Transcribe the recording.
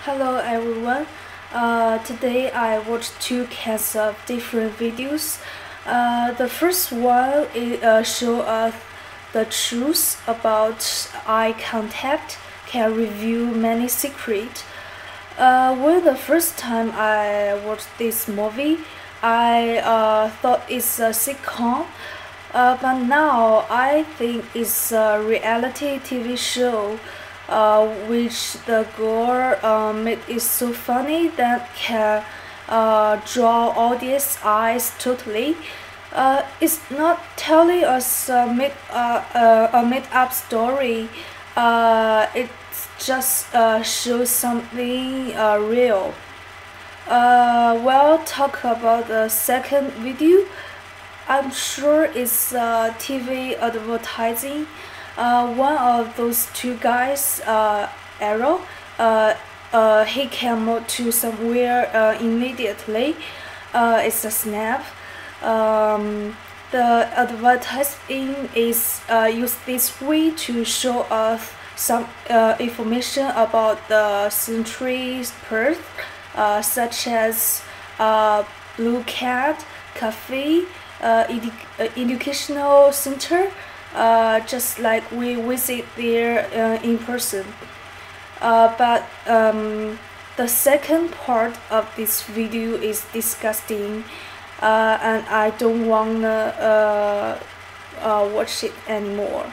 Hello everyone. Today I watched two kinds of different videos. The first one show us the truth about eye contact can reveal many secrets. When the first time I watched this movie, I thought it's a sitcom, but now I think it's a reality TV show, which the girl made it so funny that can draw audience eyes totally. It's not telling us a made-up story. It just shows something real. Well, talk about the second video. I'm sure it's TV advertising. One of those two guys, Arrow, he can move to somewhere immediately. It's a snap. The advertising is use this way to show us some information about the Century's Perth, such as Blue Cat Cafe, educational center, just like we visit there in person. But the second part of this video is disgusting, and I don't wanna watch it anymore.